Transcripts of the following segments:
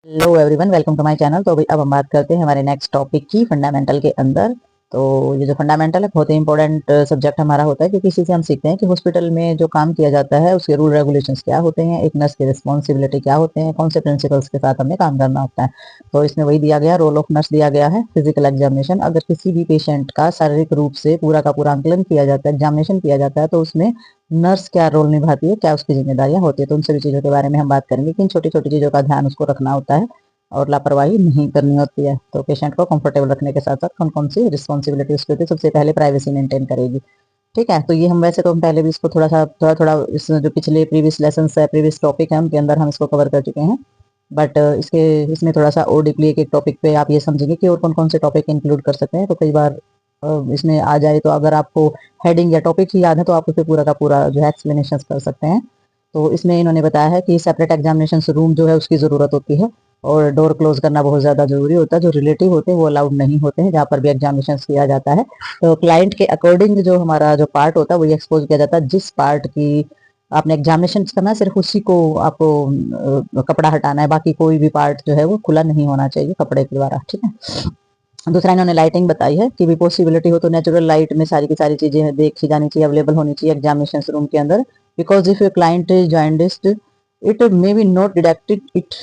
Hello everyone, welcome to my channel. तो अभी अब हम बात करते हैं हमारे नेक्स्ट टॉपिक की, फंडामेंटल के अंदर। तो ये जो फंडामेंटल है बहुत ही इंपॉर्टेंट सब्जेक्ट हमारा होता है, क्योंकि इसी से हम सीखते हैं कि हॉस्पिटल में जो काम किया जाता है उसके रूल रेगुलेशंस क्या होते हैं, एक नर्स की रिस्पॉन्सिबिलिटी क्या होते हैं, कौन से प्रिंसिपल्स के साथ हमें काम करना होता है। तो इसमें वही दिया गया, रोल ऑफ नर्स दिया गया है, फिजिकल एग्जामिनेशन। अगर किसी भी पेशेंट का शारीरिक रूप से पूरा का पूरा आंकलन किया जाता है, एग्जामिनेशन किया जाता है, तो उसमें नर्स क्या रोल निभाती है, क्या उसकी जिम्मेदारियां होती है, तो उन सभी चीजों के बारे में हम बात करेंगे कि इन छोटी छोटी चीजों का ध्यान उसको रखना होता है और लापरवाही नहीं करनी होती है। तो पेशेंट को कंफर्टेबल रखने के साथ साथ कौन कौन सी रिस्पॉन्सिबिलिटी उसकी होती है, सबसे पहले प्राइवेसी मेंटेन करेगी। ठीक है, तो ये हम वैसे तो हम पहले भी इसको थोड़ा थोड़ा इस जो पिछले प्रीवियस लेसन है, प्रीवियस टॉपिक है, उनके अंदर हम इसको कवर कर चुके हैं। बट इसके इसमें थोड़ा सा और डीपली एक एक टॉपिक पे आप ये समझेंगे कि और कौन कौन से टॉपिक इंक्लूड कर सकते हैं। तो कई बार इसमें आ जाए तो अगर आपको हेडिंग या टॉपिक ही याद है तो आप उसे पूरा का पूरा जो है एक्सप्लेनेशन कर सकते हैं। तो इसमें इन्होंने बताया है कि सेपरेट एग्जामिनेशन रूम जो है उसकी ज़रूरत होती है, और डोर क्लोज करना बहुत ज़्यादा ज़रूरी होता है। जो रिलेटिव होते हैं वो अलाउड नहीं होते हैं जहाँ पर भी एग्जामिनेशन किया जाता है। तो क्लाइंट के अकॉर्डिंग जो हमारा जो पार्ट होता है वही एक्सपोज किया जाता है। जिस पार्ट की आपने एग्जामिनेशन करना है सिर्फ उसी को आपको कपड़ा हटाना है, बाकी कोई भी पार्ट जो है वो खुला नहीं होना चाहिए कपड़े के द्वारा। ठीक है। दूसरा इन्होंने लाइटिंग बताई है कि भी पॉसिबिलिटी हो तो नेचुरल लाइट में सारी की सारी चीजें देखी जानी चाहिए, अवेलेबल होनी चाहिए एग्जामिनेशन रूम के अंदर। Because if your client is jaundiced it may be not detected it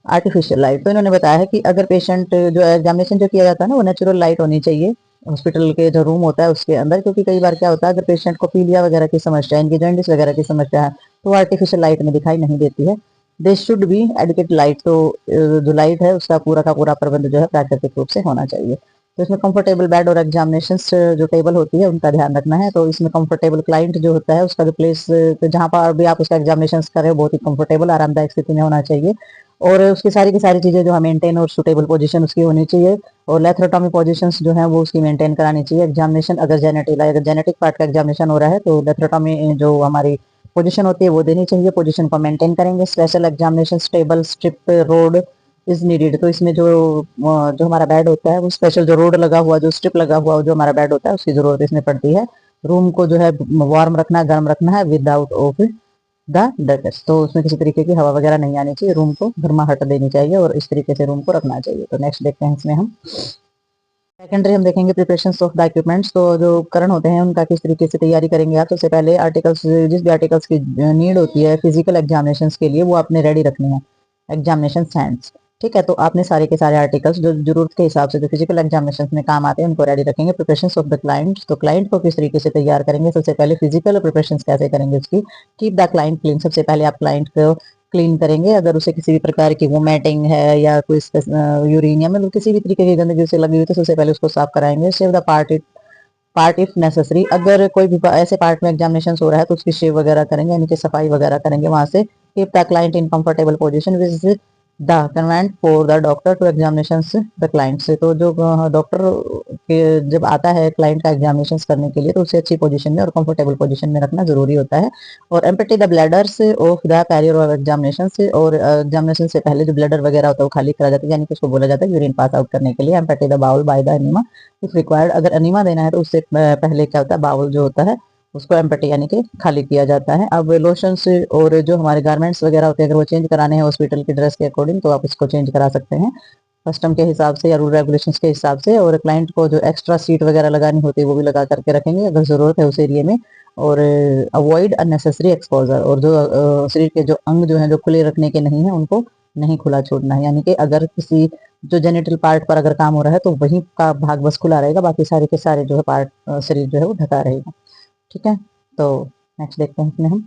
artificial light. तो इन्होंने बताया है कि अगर पेशेंट जो एग्जामिनेशन जो किया जाता है ना वो नेचुरल लाइट होनी चाहिए हॉस्पिटल के जो रूम होता है उसके अंदर, क्योंकि कई बार क्या होता है अगर पेशेंट को पीलिया वगैरह की समस्या है, इनकी जॉइंटिस वगैरह की समस्या है, तो आर्टिफिशियल लाइट में दिखाई नहीं देती है। They should be adequate light. तो जो लाइट है उसका पूरा का पूरा प्रबंध जो है प्राकृतिक रूप से होना चाहिए। तो इसमें कंफर्टेबल बेड और एग्जामिनेशन जो टेबल होती है उनका ध्यान रखना है। तो इसमें कंफर्टेबल क्लाइंट जो होता है उसका जो प्लेस, तो जहाँ पर भी आप उसका एग्जामिनेशन कर रहे हो बहुत ही कंफर्टेबल आरामदायक स्थिति में होना चाहिए, और उसकी सारी की सारी चीजें जो है मेंटेन और सुटेबल पोजीशन उसकी होनी चाहिए, और लेथरोटॉमी पोजीशंस जो है वो उसकी मेंटेन करानी चाहिए। एग्जामिनेशन अगर जेनेटिक पार्ट का एग्जामिनेशन हो रहा है तो लेथरोटॉमी जो हमारी पोजीशन होती है वो देनी चाहिए, पोजीशन को मेंटेन करेंगे। Special examination table strip road is needed. तो इसमें जो हमारा बेड होता है वो स्पेशल जो रोड लगा हुआ, जो स्ट्रिप लगा हुआ जो हमारा बेड होता है उसकी जरूरत इसमें पड़ती है। रूम को जो है वार्म रखना है, गर्म रखना है विदाउट ऑफ द डस्ट। तो उसमें किसी तरीके की हवा वगैरह नहीं आनी चाहिए, रूम को गर्माहट देनी चाहिए और इस तरीके से रूम को रखना चाहिए। तो नेक्स्ट देखते हैं इसमें हम सेकेंडरी हम देखेंगे प्रिपरेशन ऑफ द इक्विपमेंट्स। तो जो उपकरण होते हैं उनका किस तरीके से तैयारी करेंगे आप। सबसे पहले आर्टिकल्स, जिस भी आर्टिकल्स की नीड होती है फिजिकल एग्जामिनेशन के लिए वो आपने रेडी रखनी है। एग्जामिनेशन स्टैंड्स, ठीक है, तो आपने सारे के सारे आर्टिकल्स जो जरूरत के हिसाब से जो फिजिकल एग्जामिनेशन में काम आते हैं उनको रेडी रखेंगे। प्रिपरेशन ऑफ द क्लाइंट, तो क्लाइंट को किस तरीके से तैयार करेंगे, सबसे पहले फिजिकल प्रिपरेशन कैसे करेंगे उसकी। कीप द क्लाइंट क्लीन, सबसे पहले आप क्लाइंट को क्लीन करेंगे। अगर उसे किसी भी प्रकार की वोमिटिंग है या कोई यूरिन या मतलब किसी भी तरीके की गंदगी उसे लगी हुई तो सबसे पहले उसको साफ कराएंगे। Save the part if necessary, अगर कोई भी ऐसे पार्ट में एग्जामिनेशन हो रहा है तो उसकी शेव वगैरह करेंगे, यानी कि सफाई वगैरह करेंगे वहां से। Keep the client in comfortable position with the consent for the doctor to examination the client से। तो जो डॉक्टर के जब आता है क्लाइंट का एग्जामिनेशन करने के लिए तो उसे अच्छी पोजीशन में और कंफर्टेबल पोजीशन में रखना जरूरी होता है। और empty the bladders of the prior of examination से, और एग्जामिनेशन से पहले जो ब्लैडर वगैरह होता है वो खाली करा जाता है, यानी कि उसको बोला जाता है यूरिन पास आउट करने के लिए। Empty the bowel by the enema if required, अगर अनीमा देना है तो उससे पहले क्या होता है बाउल जो होता है उसको एम्पटी यानी कि खाली किया जाता है। अब लोशंस और जो हमारे गारमेंट्स वगैरह होते हैं अगर वो चेंज कराने हैं हॉस्पिटल की ड्रेस के अकॉर्डिंग तो आप इसको चेंज करा सकते हैं कस्टम के हिसाब से या रूल रेगुलेशंस के हिसाब से। और क्लाइंट को जो एक्स्ट्रा सीट वगैरह लगानी होती है वो भी लगा करके रखेंगे अगर जरूरत है उस एरिया में। और अवॉइड अननेसेसरी एक्सपोजर, और जो शरीर के जो अंग जो है जो खुले रखने के नहीं है उनको नहीं खुला छोड़ना है, यानी कि अगर किसी जो जेनिटल पार्ट पर अगर काम हो रहा है तो वहीं का भाग बस खुला रहेगा, बाकी सारे के सारे जो है पार्ट शरीर जो है वो ढका रहेगा। ठीक है, तो नेक्स्ट देखते हैं इसमें हम।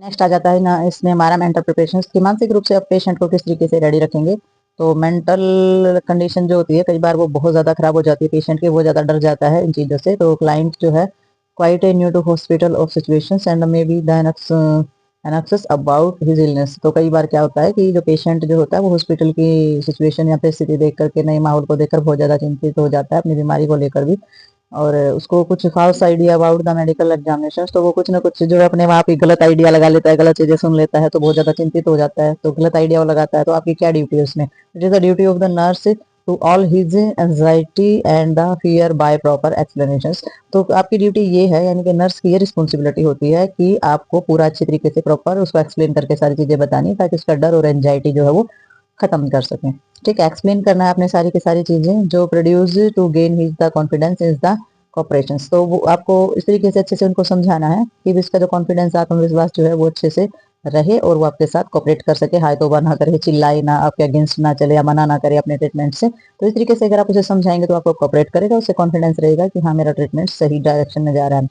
नेक्स्ट आ जाता है ना इसमें हमारा मेंटल प्रिपरेशन की, मानसिक रूप से आप पेशेंट को किस तरीके से रेडी रखेंगे। तो मेंटल कंडीशन जो होती है कई बार वो बहुत ज़्यादा खराब हो जाती है पेशेंट की, वो ज़्यादा डर जाता है इन चीज़ों से। तो क्लाइंट जो है quite a new to hospital of situations and may be the anxious about his illness. तो कई बार क्या होता है कि जो पेशेंट जो होता है वो हॉस्पिटल की सिचुएशन या परिस्थिति देख करके, नए माहौल को देखकर बहुत ज़्यादा चिंतित हो जाता है अपनी बीमारी को लेकर भी, और उसको कुछ false idea about the medical examination. तो वो कुछ ना कुछ जो है अपने वहाँ पे गलत आइडिया लगा लेता है, गलत चीजें सुन लेता है तो बहुत ज्यादा चिंतित हो जाता है, तो गलत आइडिया वो लगाता है। तो आपकी क्या ड्यूटी है उसमें। It is the duty of the nurse to all his anxiety and the fear by proper explanations. तो आपकी ड्यूटी ये है, यानी कि नर्स की ये रिस्पॉन्सिबिलिटी होती है कि आपको पूरा अच्छी तरीके से प्रॉपर उसको एक्सप्लेन करके सारी चीजें बतानी, ताकि उसका डर और एंजाइटी जो है वो खत्म कर सकें। ठीक है, एक्सप्लेन करना है आपने सारी की सारी चीजें जो produce to gain his the confidence is the cooperation. तो वो आपको इस तरीके से अच्छे से उनको समझाना है कि इसका जो कॉन्फिडेंस आत्मविश्वास जो है वो अच्छे से रहे और वो आपके साथ कॉपरेट कर सके, हाय तोबा ना करे, चिल्लाए ना, आपके अगेंस्ट ना चले या मना ना करे अपने ट्रीटमेंट से। तो इस तरीके से अगर आप उसे समझाएंगे तो आपको कॉपरेट करेगा, उससे कॉन्फिडेंस रहेगा कि हाँ मेरा ट्रीटमेंट सही डायरेक्शन में जा रहा है।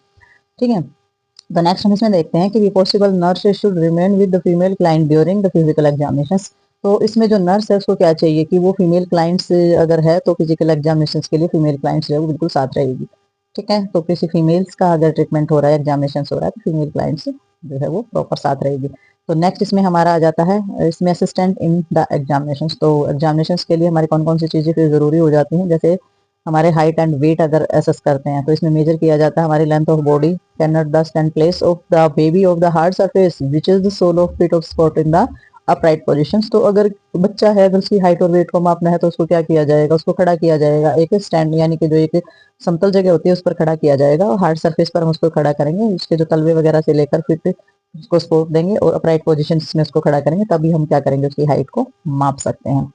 ठीक है, तो नेक्स्ट हम इसमें देखते हैं कि possible nurse should remain with the female client during the physical examination. तो इसमें जो नर्स है उसको क्या चाहिए कि वो फीमेल क्लाइंट्स अगर है तो फिजिकल एग्जामिनेशन के लिए फीमेल क्लाइंट्स जो है वो बिल्कुल साथ रहेगी। ठीक है, तो किसी फीमेल्स का अगर ट्रीटमेंट हो रहा है, एग्जामिनेशन हो रहा है, तो फीमेल क्लाइंट्स जो है वो प्रॉपर साथ रहेगी। तो नेक्स्ट इसमें हमारा आ जाता है इसमें असिस्टेंट इन द एग्जामिनेशन। तो एग्जामिनेशन के लिए हमारी कौन कौन सी चीजें फिर जरूरी हो जाती हैं, जैसे हमारे हाइट एंड वेट अगर असेस करते हैं तो इसमें मेजर किया जाता है हमारी length of body can not the stand place of the baby of the hard surface which is the sole of feet of spot in the upright position. तो अगर बच्चा है, अगर उसकी हाइट और वेट को मापना है तो उसको क्या किया जाएगा, उसको खड़ा किया जाएगा एक स्टैंड, यानी कि जो एक समतल जगह होती है उस पर खड़ा किया जाएगा और हार्ड सरफेस पर हम उसको खड़ा करेंगे, उसके जो तलवे वगैरह से लेकर फिर उसको सपोर्ट देंगे और अपराइट पोजिशन में उसको खड़ा करेंगे, तभी हम क्या करेंगे उसकी हाइट को माप सकते हैं।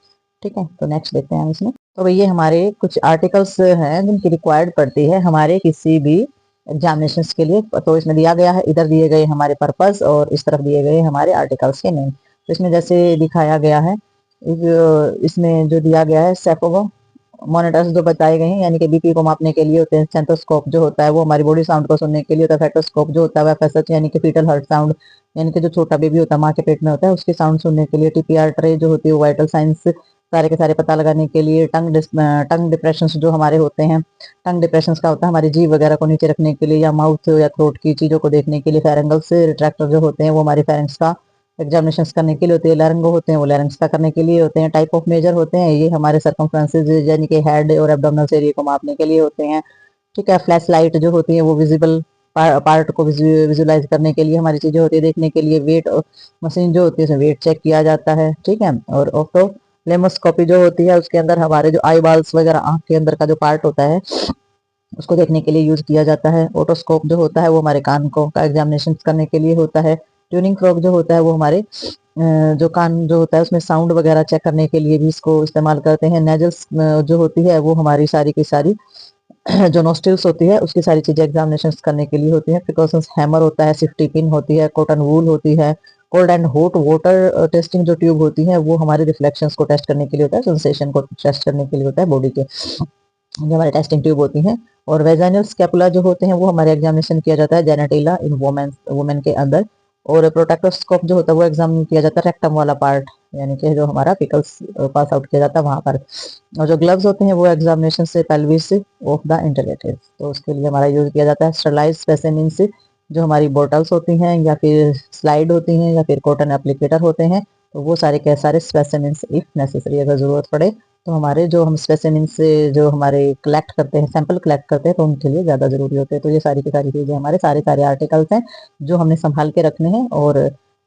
ठीक है, तो नेक्स्ट देखते हैं हम इसमें। तो ये हमारे कुछ आर्टिकल्स हैं जिनकी रिक्वायर्ड पड़ती है हमारे किसी भी एग्जामिनेशन के लिए। तो इसमें दिया गया है, इधर दिए गए हमारे पर्पस और इस तरफ दिए गए हमारे आर्टिकल्स के नेम। तो इसमें जैसे दिखाया गया है, इसमें जो दिया गया है सेफोगो मॉनिटर्स जो बताए गए हैं, यानी कि बीपी को मापने के लिए होते हैं। सेंथोस्कोप जो होता है वो हमारी बॉडी साउंड को सुनने के लिए होता है। फेटोस्कोप जो होता है एफएसएच यानी कि फीटल हार्ट साउंड, यानी कि जो छोटा बेबी होता है माँ के पेट में होता है उसकी साउंड सुनने के लिए। टीपीआर ट्रे जो होती है वाइटल साइंस सारे के सारे पता लगाने के लिए। टंग डिप्रेशन जो हमारे होते हैं, टंग डिप्रेशन का होता है हमारी जीभ वगैरह को नीचे रखने के लिए या माउथ या थ्रोट की चीजों को देखने के लिए। फेरेंगल्स रिट्रैक्टर जो होते हैं वो हमारी फेरेंग्स का एग्जामिनेशन करने के लिए होते हैं। लैरिंगो होते हैं वो लैरिंग्स का करने के लिए होते हैं। टाइप ऑफ मेजर होते हैं ये हमारे सर्कमफ्रेंसेस यानी कि हेड और एब्डोमिनल एरिया को मापने के लिए होते हैं। ठीक है, फ्लैश लाइट जो होती है वो विजिबल पार्ट को विजुलाइज करने के लिए हमारी चीजें होती है। देखने के लिए वेट मशीन जो होती है उसमें वेट चेक किया जाता है। ठीक है, और ऑप्टो लेमोस्कोपी जो होती है उसके अंदर हमारे जो आई बाल्स वगैरह आंख के अंदर का जो पार्ट होता है उसको देखने के लिए यूज किया जाता है। ओटोस्कोप जो होता है वो हमारे कान को का एग्जामिनेशन करने के लिए होता है। ट्यूनिंग फ्रॉक जो होता है वो हमारे जो कान जो होता है उसमें साउंड वगैरह चेक करने के लिए भी इसको इस्तेमाल करते हैं। नेजल्स जो होती है वो हमारी सारी की सारी जो नोस्ट्रिल्स होती है उसकी सारी चीजें एग्जामिनेशन करने के लिए होती है। प्रिकॉशंस हैमर होता है, सेफ्टी पिन होती है, कॉटन वूल होती है। Cold and hot water testing जो ट्यूब होती है वो हमारे रिफ्लेक्शंस को टेस्ट करने के लिए होता है, सेंसेशन को टेस्ट करने के लिए होता है बॉडी के, जो हमारे टेस्टिंग ट्यूब होती हैं। और वेजाइनल स्कैपुला जो होते हैं वो हमारे एग्जामिनेशन किया जाता है जेनेटिला इन वुमेन के अंदर। और प्रोटेक्टोस्कोप जो होता है वो एग्जामिन किया जाता है रेक्टम वाला पार्ट, यानी कि जो हमारा पिकल्स पास आउट किया जाता है वहां पर। और जो ग्लव्स होते हैं वो एग्जामिनेशन से पेल्विस ऑफ द इंटरवेटिव, तो उसके लिए हमारा यूज किया जाता है। स्टरलाइज स्पेसिमेन से जो हमारी बोटल्स होती हैं या फिर स्लाइड होती हैं या फिर कॉटन एप्लीकेटर होते हैं, तो वो सारे के सारे स्पेसिमेन इफ नेसेसरी अगर जरूरत पड़े तो हमारे जो हम स्पेसिमेन से जो हमारे कलेक्ट करते हैं, सैंपल कलेक्ट करते हैं, तो उनके लिए ज़्यादा ज़रूरी होते हैं। तो ये सारी की सारी चीज़ें हमारे सारे सारे आर्टिकल्स हैं जो हमने संभाल के रखने हैं और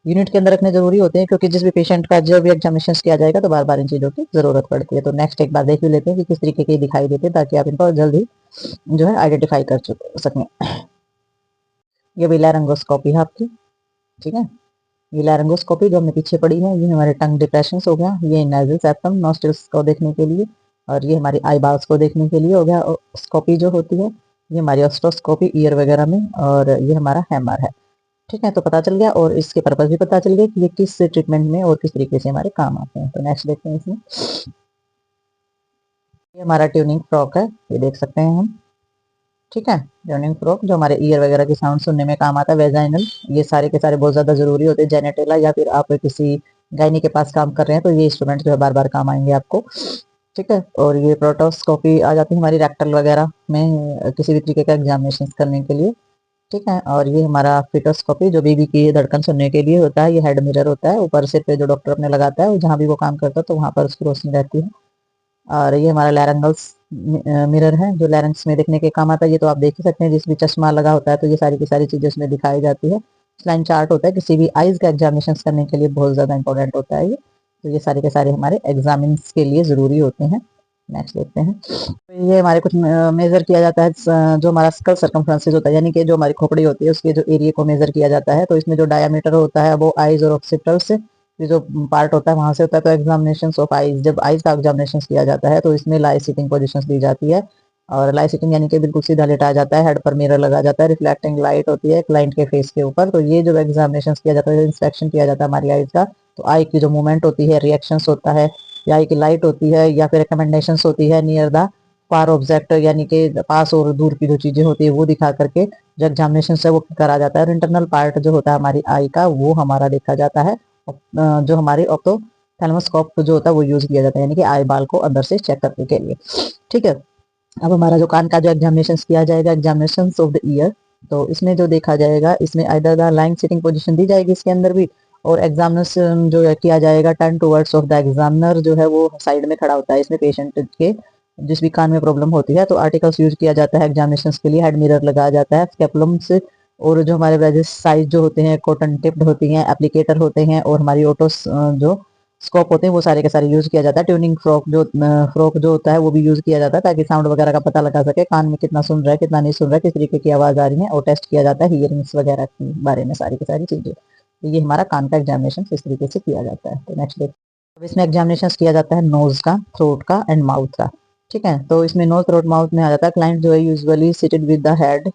यूनिट के अंदर रखने जरूरी होते हैं, क्योंकि जिस भी पेशेंट का जब भी एग्जामिनेशन किया जाएगा तो बार बार इन चीज़ों की जरूरत पड़ती है। तो नेक्स्ट एक बार देख भी लेते हैं कि किस तरीके के दिखाई देते हैं, ताकि आप इनको जल्दी जो है आइडेंटिफाई कर सकें। ये भी लैरिंगोस्कोपी है आपकी। ठीक है, ये लैरिंगोस्कोपी जो हमने पीछे पड़ी है ये हमारे टंग डिप्रेशन हो गया, ये नेजल सेप्टम नॉस्ट्रिल्स को देखने के लिए, और ये हमारी आई बाल्स को देखने के लिए हो गया। और स्कोपी जो होती है ये हमारी ऑस्ट्रोस्कोपी ईयर वगैरह में, और ये हमारा हैमर है। ठीक है, तो पता चल गया और इसके पर्पज भी पता चल गया कि ये किस ट्रीटमेंट में और किस तरीके से हमारे काम आते हैं। तो नेक्स्ट देखते हैं इसमें। ये हमारा ट्यूनिंग फ्रॉक है, ये देख सकते हैं हम। ठीक है, ट्यूनिंग फ्रॉक जो हमारे ईयर वगैरह की साउंड सुनने में काम आता है। वेजाइनल ये सारे के सारे बहुत ज्यादा जरूरी होते हैं। जेनेटेला या फिर आप किसी गायनी के पास काम कर रहे हैं तो ये इंस्ट्रूमेंट जो है बार बार काम आएंगे आपको। ठीक है, और ये प्रोटोस्कोपी आ जाती है हमारी रेक्टल वगैरह में किसी भी तरीके का एग्जामिनेशन करने के लिए। ठीक है, और ये हमारा फिटोस्कोपी जो बेबी की धड़कन सुनने के लिए होता है। ये हेड मिरर होता है ऊपर सिर पे जो डॉक्टर अपने लगाता है, जहाँ भी वो काम करता है तो वहां पर उसकी रोशनी रहती है। और ये हमारा लैरेंगल्स मिरर है जो लैरेंक्स में देखने के काम आता है। ये तो आप देख ही सकते हैं, जिस भी चश्मा लगा होता है तो ये सारी की सारी चीजें उसमें दिखाई जाती है। स्लाइन चार्ट होता है किसी भी आईज का एग्जामिनेशन करने के लिए बहुत ज्यादा इंपॉर्टेंट होता है ये। तो ये सारे के सारे हमारे एग्जामिन के लिए जरूरी होते हैं। नेक्स्ट देखते हैं। तो ये हमारे कुछ मेजर किया जाता है जो हमारा स्कल सर्कमफ्रेंसेस होता है, यानी कि जो हमारी खोपड़ी होती है उसके जो एरिया को मेजर किया जाता है। तो इसमें जो डायमीटर होता है वो आईज और ऑक्सीपिटल्स ये जो पार्ट होता है वहां से होता है। तो एग्जामिनेशन ऑफ आईज, जब आईज का एग्जामिनेशन किया जाता है तो इसमें लाई सिटिंग पोजिशन दी जाती है। और लाई सिटिंग यानी कि बिल्कुल सीधा लेटाया जाता है, हेड पर मिरर लगा जाता है, रिफ्लेक्टिंग लाइट होती है क्लाइंट के फेस के ऊपर। तो ये जो एग्जामिनेशन किया जाता है, इंस्पेक्शन किया जाता है हमारी आईज का, तो आई की जो मूवमेंट होती है, रिएक्शंस होता है, या आई की लाइट होती है, या फिर रिकमेंडेशंस होती है नियर द फार ऑब्जेक्ट, यानी कि पास और दूर की जो चीजें होती है वो दिखा करके जो एग्जामिनेशन है वो करा जाता है। और इंटरनल पार्ट जो होता है हमारी आई का वो हमारा देखा जाता है। जो हमारी ऑप्टोथैलेमोस्कोप जो होता है वो यूज किया जाता है, यानी कि आई बाल को अंदर से चेक करने के लिए। ठीक है, अब हमारा जो कान का जो एग्जामिनेशन किया जाएगा, एग्जामिनेशन ऑफ द ईयर, तो इसमें जो देखा जाएगा इसमें either the lying sitting position दी जाएगी इसके अंदर भी, और एग्जामिनेशन जो है किया जाएगा turn towards of the examiner, जो है वो साइड में खड़ा होता है इसमें पेशेंट के जिस भी कान में प्रॉब्लम होती है। तो आर्टिकल्स यूज किया जाता है एग्जामिनेशन के लिए, हेड मिरर लगाया जाता है, स्केपुलम्स और जो हमारे ब्रेजेस साइज जो होते हैं, कॉटन टिप्ड होती हैं, एप्लीकेटर होते हैं, और हमारी ऑटो जो स्कोप होते हैं वो सारे के सारे यूज किया जाता है। ट्यूनिंग फ्रॉक जो होता है वो भी यूज किया जाता है ताकि साउंड वगैरह का पता लगा सके, कान में कितना सुन रहा है कितना नहीं सुन रहा है, किस तरीके की आवाज आ रही है, और टेस्ट किया जाता है हियरिंग्स वगैरह के बारे में सारी की सारी चीजें। तो ये हमारा कान का एग्जामिनेशन इस तरीके से किया जाता है। तो नेक्स्ट देखते हैं। अब इसमें एग्जामिनेशन किया जाता है नोज का, थ्रोट का एंड माउथ का। ठीक है, तो इसमें नोज थ्रोट माउथ में आ जाता है। क्लाइंट जो है usually seated with the head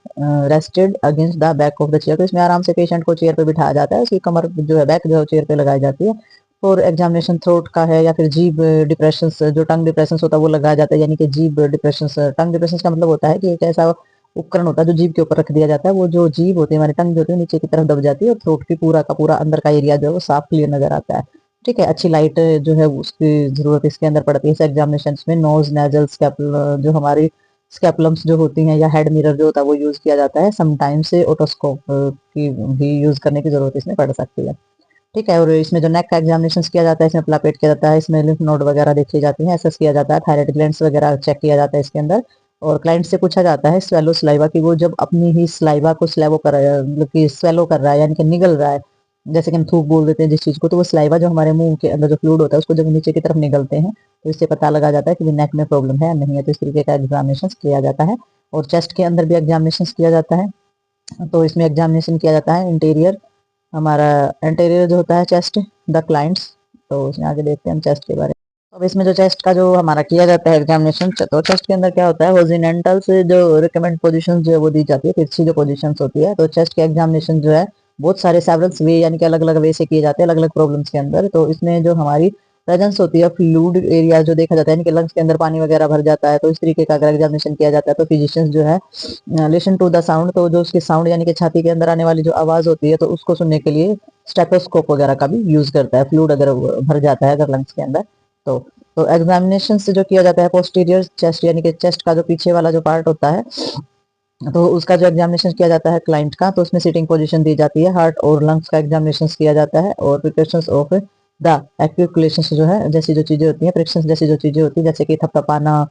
rested against the back of the chair, तो इसमें आराम से पेशेंट को चेयर पे बिठाया जाता है, उसकी कमर जो है बैक जो है चेयर पे लगाई जाती है। और एग्जामिनेशन थ्रोट का है, या फिर जीभ डिप्रेशन, जो टंग डिप्रेशन होता है वो लगाया जाता है, यानी कि जीभ डिप्रेशन। टंग डिप्रेशन का मतलब होता है कि एक ऐसा उपकरण होता है जो जीभ के ऊपर रख दिया जाता है, वो जो जीभ होती है हमारी टंग जो होती है नीचे की तरफ दब जाती है, और थ्रोट की पूरा का पूरा अंदर का एरिया जो है वो साफ क्लियर नजर आता है। ठीक है, अच्छी लाइट जो है उसकी जरूरत इसके अंदर पड़ती है इस एग्जामिनेशन में। नोज नेजल स्कैपुल जो हमारी स्कैपुलम्स जो होती हैं, या हेड मिरर जो होता है वो यूज किया जाता है। समटाइम्स ओटोस्कोप की भी यूज करने की जरूरत इसमें पड़ सकती है। ठीक है, और इसमें जो नेक का एग्जामिनेशन किया जाता है इसमें प्लापेट किया जाता है, इसमें लिम्फ नोड वगैरह देखी जाती है, एसेस किया जाता है, थायराइड ग्लैंड्स वगैरह चेक किया जाता है इसके अंदर। और क्लाइंट से पूछा जाता है स्वेलो स्लाइवा की, वो जब अपनी ही स्लाइवा को स्लैवो कर रहा है, मतलब कि स्वेलो कर रहा है यानी कि निगल रहा है, जैसे कि हम थूक बोल देते हैं जिस चीज को, तो वो स्लाइवा जो हमारे मुंह के अंदर जो फ्लूइड होता है उसको जब नीचे की तरफ निगलते हैं तो इससे पता लगा जाता है कि नेक में प्रॉब्लम है या नहीं है। तो इस तरीके का एग्जामिनेशन किया जाता है। और चेस्ट के अंदर भी एग्जामिनेशन किया जाता है। तो इसमें एग्जामिनेशन किया जाता है इंटीरियर, हमारा इंटीरियर जो होता है चेस्ट द क्लाइंट्स। तो उसमें आगे देखते हैं हम चेस्ट के बारे में। अब इसमें जो चेस्ट का जो हमारा किया जाता है एग्जामिनेशन, तो चेस्ट के अंदर क्या होता है, हॉरिजॉन्टल से जो रिकमेंड पोजीशन जो है वो दी जाती है, तिरछी जो पोजीशन होती है। तो चेस्ट के एग्जामिनेशन जो है बहुत सारे सेवरल वे यानी कि अलग अलग वे से किए जाते हैं अलग अलग प्रॉब्लम्स के अंदर। तो इसमें जो हमारी प्रेजेंस होती है फ्लूइड एरिया जो देखा जाता है, यानी कि लंग्स के अंदर पानी वगैरह भर जाता है, तो इस तरीके का अगर एग्जामिनेशन किया जाता है तो फिजिशियंस जो है लिसन टू द साउंड, तो जो उसकी साउंड यानी कि छाती के अंदर आने वाली जो आवाज होती है तो उसको सुनने के लिए स्टेथोस्कोप वगैरह का भी यूज करता है, फ्लूइड अगर भर जाता है अगर लंग्स के अंदर। तो तो एग्जामिनेशन से जो किया जाता है पोस्टीरियर चेस्ट, यानी कि चेस्ट का जो पीछे वाला जो पार्ट होता है, तो उसका जो एग्जामिनेशन किया जाता है क्लाइंट का, तो उसमें सीटिंग पोजीशन दी जाती है। हार्ट और लंग्स का एग्जामिनेशन किया जाता है, और प्रिकॉशंस ऑफ द एक्यूकुलेशन जो है जैसी जो चीजें होती हैं, प्रिकॉशंस जैसी जो चीजें होती है जैसे कि थपथपाना।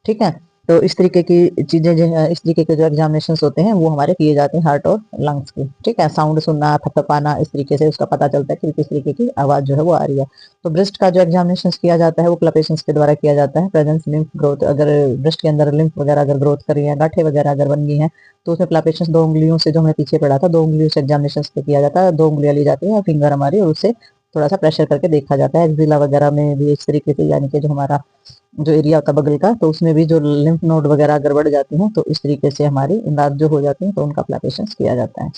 ठीक है, तो इस तरीके की चीजें जो है, इस तरीके के जो एग्जामिनेशन होते हैं वो हमारे किए जाते हैं हार्ट और लंग्स के। ठीक है, साउंड सुनना, थपथपाना, इस तरीके से उसका पता चलता है कि किस तरीके की आवाज जो है वो आ रही है। तो ब्रेस्ट का जो एग्जामिनेशन किया जाता है वो क्लपेशंस के द्वारा किया जाता है। प्रेजेंस लिम्फ ग्रोथ, अगर ब्रेस्ट के अंदर लिम्फ वगैरह अगर ग्रोथ कर रही है, गांठें वगैरह अगर बन गई हैं, तो उसमें प्लापेशंस दो उंगलियों से जो हमें पीछे पड़ा था, दो उंगलियों से एग्जामिनेशन किया जाता है। दो उंगलियां ली जाती है फिंगर हमारी, और उससे थोड़ा सा प्रेशर करके देखा जाता है। एक्जिला वगैरह में भी इस तरीके से, यानी कि जो हमारा जो एरिया होता है बगल का, तो उसमें भी जो लिम्फ नोड वगैरह अगर बढ़ जाती हैं तो इस तरीके से हमारी इमदाद जो हो जाती है तो उनका प्लापेशन किया जाता है।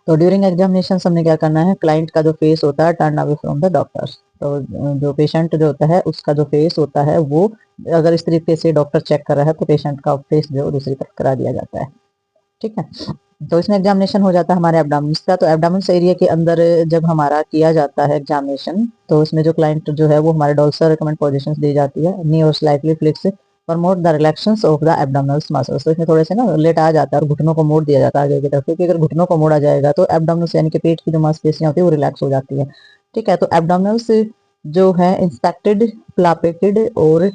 तो ड्यूरिंग एग्जामिनेशन हमने क्या करना है, क्लाइंट का जो फेस होता है turn away from the doctors. तो जो पेशेंट जो होता है उसका जो फेस होता है वो अगर इस तरीके से डॉक्टर चेक कर रहा है तो पेशेंट का फेस जो दूसरी तरफ करा दिया जाता है। ठीक है, तो इसमें एग्जामिनेशन हो जाता है हमारे एब्डामिन्स का। तो एब्डामिन्स एरिया के अंदर जब हमारा किया जाता है एग्जामिनेशन, तो इसमें जो क्लाइंट जो है वो हमारे डोर्सल रिकमेंड पोजीशंस दी जाती है, नी और slightly flix promote the relaxation of the abdominal muscles. तो इसमें थोड़े से ना लेटा जाता है और घुटनों को मोड़ दिया जाता है आगे की तरफ, क्योंकि अगर घुटनों को मोड़ा जाएगा तो एब्डोमिनल यानी कि पेट की जो मांसपेशियां होती है वो रिलैक्स हो जाती है। ठीक है, तो एब्डोमिनल जो है इंस्पेक्टेड, प्लापेटेड, और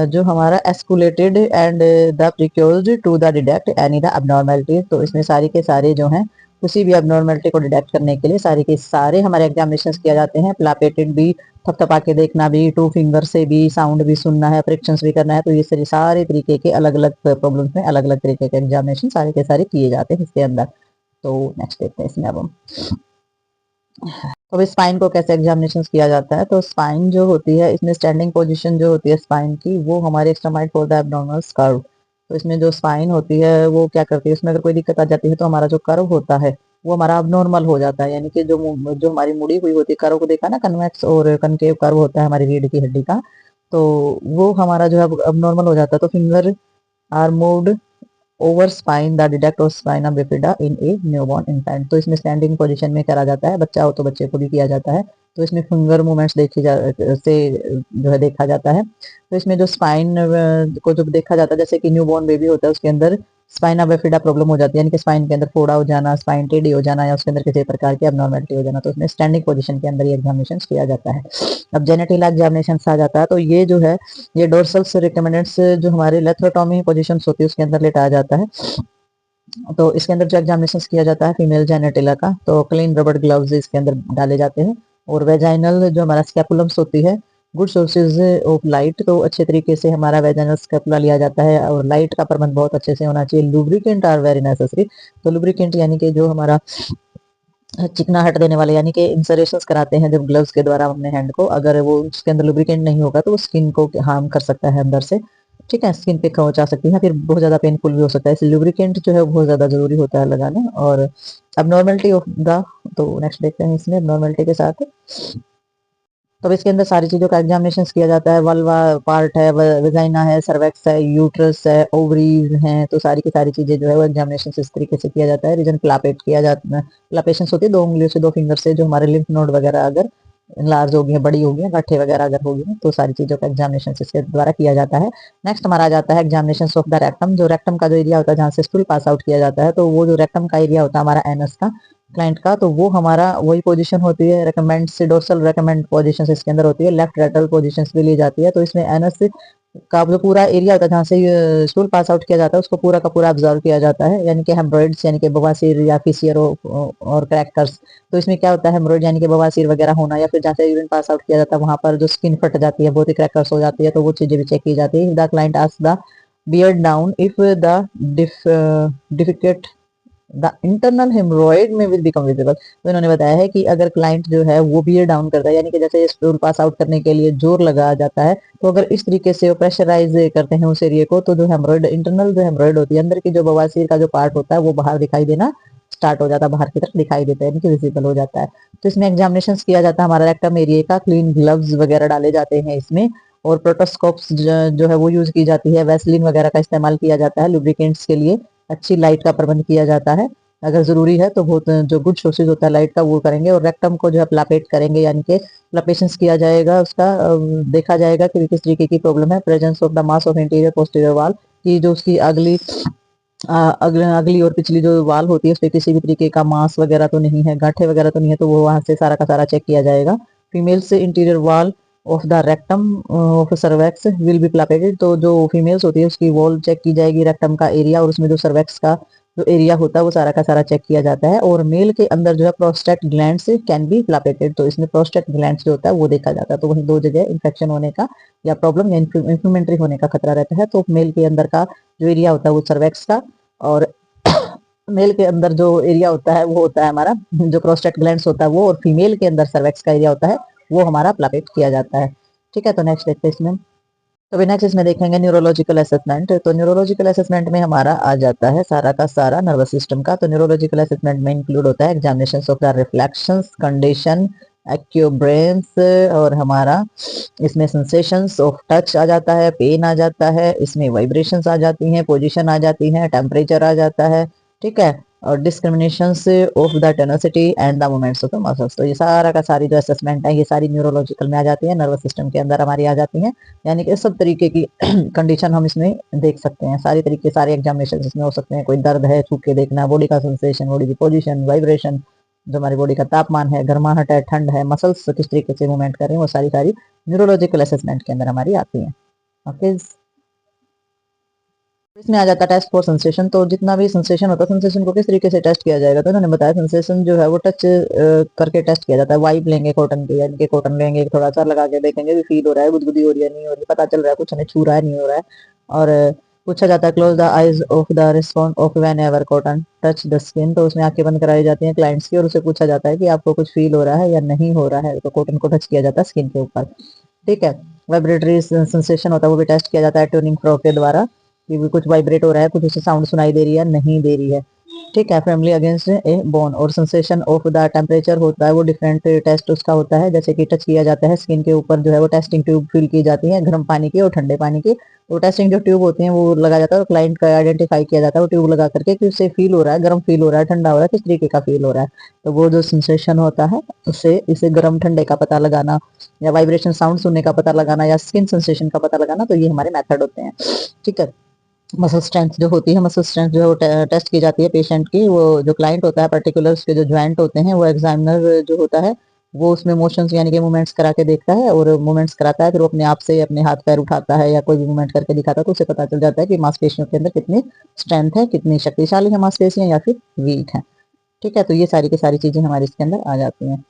जो हमारा auscultated and the procured to the detect any the abnormality. तो इसमें सारी के सारे जो हैं किसी भी abnormality को डिटेक्ट करने के लिए सारे के सारे हमारे एग्जामिनेशन किया जाते हैं। प्लापेटेड भी, थपथपा के देखना भी, 2 फिंगर से भी साउंड भी सुनना है, फ्रिक्शंस भी करना है। तो ये सारे तरीके के अलग अलग प्रॉब्लम्स में अलग अलग तरीके के एग्जामिनेशन सारे के सारे किए जाते हैं इसके अंदर। तो नेक्स्ट देखते हैं इसमें अब हम। तो अब स्पाइन को कैसे एग्जामिनेशन किया जाता है। तो स्पाइन जो होती है इसमें स्टैंडिंग पोजीशन जो होती है स्पाइन की, वो हमारे एक्स्ट्रामाइड फॉर द एब्डोमिनल कर्व। तो इसमें जो स्पाइन होती है वो क्या करती है, इसमें अगर कोई दिक्कत आ जाती है तो हमारा जो कर्व होता है वो हमारा अबनॉर्मल हो जाता है। यानी कि जो हमारी मुड़ी हुई होती है, कर्व को देखा ना, कन्वेक्स और कनकेव कर्व होता है हमारी रीढ़ की हड्डी का, तो वो हमारा जो है अबनॉर्मल हो जाता है। तो finger are moved over spine the detect of spina bifida in a newborn infant. तो इसमें स्टैंडिंग पोजीशन में करा जाता है, बच्चा हो तो बच्चे को भी किया जाता है। तो इसमें फिंगर मूवमेंट्स से जो है देखा जाता है। तो इसमें जो स्पाइन को जब देखा जाता है, जैसे कि न्यूबॉर्न बेबी होता है उसके अंदर स्पाइना बिफिडा प्रॉब्लम हो जाती है, यानी कि स्पाइन के अंदर फोड़ा हो जाना, स्पाइन टेढ़ी हो जाना, या उसके अंदर किसी प्रकार की एबनॉर्मेलिटी हो जाना, तो उसमें स्टैंडिंग पोजीशन के अंदर ये एग्जामिनेशन किया जाता है। अब जेनेटिला एग्जामिनेशन आ जाता है, तो ये जो है ये डोर्सल से रिकमेंडेंट्स जो हमारे लेथोटॉमी पोजीशन होती है उसके अंदर लेटाया जाता है। तो इसके अंदर जो एग्जामिनेशन किया जाता है फीमेल जेनेटिला का, तो क्लीन रबर ग्लव्स इसके अंदर डाले जाते हैं। और वेजाइनल जो हमारा स्कैपुलम्स होती है, गुड सोर्सेज ऑफ लाइट, तो अच्छे तरीके से हमारा वेजाइनल स्कैपुला लिया जाता है और लाइट का प्रबंध बहुत अच्छे से होना चाहिए। Lubricant are very necessary. तो लुब्रिकेंट यानी कि जो हमारा चिकनाहट देने वाले, यानी कि इंसरेशंस कराते हैं जब ग्लव्स के द्वारा अपने हैंड को, अगर वो उसके अंदर लुब्रिकेंट नहीं होगा तो वो स्किन को हार्म कर सकता है अंदर से। ठीक है, स्किन पे पहुंचा सकती है, फिर बहुत ज्यादा पेनफुल भी हो सकता है, इसलिए लुब्रिकेंट जो है वो बहुत ज्यादा जरूरी होता है लगाना। और अबनॉर्मेलिटी ऑफ द, तो नेक्स्ट देखते हैं इसमें अबनॉर्मेलिटी के साथ। तो इसके अंदर सारी चीजों का एग्जामिनेशन किया जाता है। वल्वा पार्ट है, वेजाइना है, सर्वेक्स है, यूट्रस है, ओवरीज हैं, तो सारी की सारी चीजें जो है वो एग्जामिनेशन इस तरीके से किया जाता है। रीजन प्लापेट किया जाता है, प्लापेशन होती है 2 उंगलियों से 2 फिंगर से, जो हमारे लिम्फ नोड वगैरह अगर लार्ज हो गई, बड़ी हो गई, गड्ढे वगैरह अगर हो गए, तो सारी चीजों का एग्जामिनेशन इसके द्वारा किया जाता है। नेक्स्ट हमारा आ जाता है एग्जामिनेशन ऑफ द रेक्टम। जो रेक्टम का जो एरिया होता है जहाँ से स्टूल पास आउट किया जाता है, तो वो जो रेक्टम का एरिया होता है हमारा एनस का, क्लाइंट का, तो वो हमारा वही पोजीशन होती है रेकमेंड से डोर्सल रेकमेंड पोजीशन इसके अंदर होती है। लेफ्ट लेटरल पोजीशन भी ली जाती है। तो इसमें एनस का जो पूरा एरिया होता है जहाँ से स्टूल पास आउट किया जाता है उसको पूरा का पूरा ऑब्जर्व किया जाता है, यानी कि हेमरोइड्स यानी कि बवासीर या फिशियर और क्रैकर्स। तो इसमें क्या होता है, हेमरोइड यानी कि बवासीर वगैरह होना, या फिर जहाँ से यूरिन पास आउट किया जाता है वहां पर जो स्किन फट जाती है, बहुत ही क्रैकर्स हो जाती है, तो वो चीजें भी चेक की जाती है। The client asks the bear down if the defecate the internal hemorrhoid में विल बिकम विजिबल। तो इन्होंने बताया है कि अगर क्लाइंट जो है वो बियर डाउन करता है, यानी कि जैसे स्टूल पास आउट करने के लिए जोर लगाया जाता है, तो अगर इस तरीके से वो प्रेशराइज करते हैं उस एरिया को, तो जो हेमरोइड, इंटरनल जो हेमरोइड होती है, अंदर की जो बवासीर का जो पार्ट होता है वो बाहर दिखाई देना स्टार्ट हो जाता है, बाहर की तरफ दिखाई देता है, यानी कि विजिबल हो जाता है। तो इसमें एग्जामिनेशन किया जाता है हमारा रेक्टम एरिया का, क्लीन ग्लव्स वगैरह डाले जाते हैं इसमें, और प्रोटोस्कोप्स जो है वो यूज की जाती है, वैसलीन वगैरह का इस्तेमाल किया जाता है लुब्रिकेंट्स के लिए, अच्छी लाइट का प्रबंध किया जाता है, अगर जरूरी है तो बहुत जो गुड सोर्सेज होता है लाइट का वो करेंगे। और रेक्टम को जो है प्लापेट करेंगे, यानी कि प्लापेशन किया जाएगा उसका, देखा जाएगा कि किस तरीके की प्रॉब्लम है। Presence of the mass of interior posterior वाल, की जो उसकी अगली और पिछली जो वाल होती है उस पर किसी भी तरीके का मांस वगैरह तो नहीं है, गांठे वगैरह तो नहीं है, तो वो वहां से सारा का सारा चेक किया जाएगा। फीमेल से interior wall of the rectum of cervix will be palpated. तो जो फीमेल्स होती है उसकी वॉल चेक की जाएगी, रेक्टम का एरिया, और उसमें जो सर्वेक्स का जो एरिया होता है वो सारा का सारा चेक किया जाता है। और मेल के अंदर जो है prostate gland can be palpated, तो इसमें प्रोस्टेट ग्लैंड जो होता है वो देखा जाता है। तो वही 2 जगह इन्फेक्शन होने का या प्रॉब्लम या इन्फ्लेमेटरी होने का खतरा रहता है। तो मेल के अंदर का जो एरिया होता है वो सर्वेक्स का, और मेल के अंदर जो एरिया होता है वो होता है हमारा जो प्रोस्टेट ग्लैंड्स होता है वो, और फीमेल के अंदर सर्वेक्स का एरिया होता है वो हमारा प्लापेट किया जाता है। ठीक है, तो नेक्स्ट देखते हैं इसमें। तो नेक्स्ट इसमें देखेंगे न्यूरोलॉजिकल असेसमेंट। तो न्यूरोलॉजिकल असेसमेंट में हमारा आ जाता है सारा का सारा नर्वस सिस्टम का। तो न्यूरोलॉजिकल असेसमेंट में इंक्लूड होता है examination of the reflections, condition, एक्यूब्रेंस, और हमारा इसमें सेंसेशंस ऑफ टच आ जाता है, पेन आ जाता है, इसमें वाइब्रेशंस आ जाती हैं, पोजीशन आ जाती है, टेम्परेचर आ जाता है। ठीक है, और discrimination of the tonicity and the movements of the muscles. तो ये सारा का सारी जो असेसमेंट है ये सारी न्यूरोलॉजिकल में आ जाती है, नर्वस सिस्टम के अंदर हमारी आ जाती है, यानी कि सब तरीके की कंडीशन हम इसमें देख सकते हैं। सारी तरीके सारे एग्जामिनेशन इसमें हो सकते हैं। कोई दर्द है, छू के देखना, बॉडी का सेंसेशन, बॉडी की पोजीशन, वाइब्रेशन, जो हमारी बॉडी का तापमान है, गर्माहट है, ठंड है, मसल्स किस तरीके से मूवमेंट कर रहे हैं, वो सारी सारी न्यूरोलॉजिकल असेसमेंट के अंदर हमारी आती है। ओके, इसमें आ जाता है टेस्ट फॉर सेंसेशन। तो जितना भी सेंसेशन होता है, सेंसेशन को किस तरीके से टेस्ट किया जाएगा, तो इन्होंने बताया सेंसेशन जो है वो टच करके टेस्ट किया जाता है। वाइप लेंगे कॉटन की, यानी कि कॉटन लेंगे, थोड़ा सा लगा के देखेंगे भी फील हो रहा है, गुदगुदी हो रही है, नहीं हो रही, पता चल रहा है कुछ हमें छू रहा है, नहीं हो रहा है। और पूछा जाता है close the eyes of the response of when ever cotton touch the skin. तो उसमें आंखें बंद कराई जाती हैं क्लाइंट्स की, और उसे पूछा जाता है कि आपको कुछ फील हो रहा है या नहीं हो रहा है, तो कॉटन को टच किया जाता है स्किन के ऊपर। ठीक है। वाइब्रेटरी सेंसेशन होता है, वो भी टेस्ट किया जाता है ट्यूनिंग फ्रॉक के द्वारा, कि भी कुछ वाइब्रेट हो रहा है, कुछ उसे साउंड सुनाई दे रही है, नहीं दे रही है। ठीक है। फैमिली अगेंस्ट ए बोन और सेंसेशन ऑफ द टेम्परेचर होता है, वो डिफरेंट टेस्ट उसका होता है। जैसे कि टच किया जाता है स्किन के ऊपर, जो है वो टेस्टिंग ट्यूब फिल की जाती है, गर्म पानी की और ठंडे पानी की। वो टेस्टिंग जो ट्यूब होती है वो लगा जाता है, और क्लाइंट का आइडेंटिफाई किया जाता है वो ट्यूब लगा करके कि उससे फील हो रहा है, गर्म फील हो रहा है, ठंडा हो रहा है, किस तरीके का फील हो रहा है। तो वो जो सेंसेशन होता है उससे इसे गर्म ठंडे का पता लगाना, या वाइब्रेशन साउंड सुनने का पता लगाना, या स्किन सेंसेशन का पता लगाना, तो ये हमारे मेथड होते हैं। ठीक है। मसल स्ट्रेंथ जो होती है, मसल स्ट्रेंथ जो है वो टेस्ट की जाती है पेशेंट की। वो जो क्लाइंट होता है पर्टिकुलर, उसके जो ज्वाइंट होते हैं, वो एग्जामिनर जो होता है वो उसमें मोशंस यानी कि मूवमेंट्स करा के देखता है, और मूवमेंट्स कराता है, फिर वो अपने आप से अपने हाथ पैर उठाता है या कोई भी मूवमेंट करके दिखाता है, तो उसे पता चल जाता है कि मांसपेशियों के अंदर कितनी स्ट्रेंथ है, कितनी शक्तिशाली है मांसपेशियां या फिर वीक है। ठीक है। तो ये सारी की सारी चीजें हमारे इसके अंदर आ जाती हैं।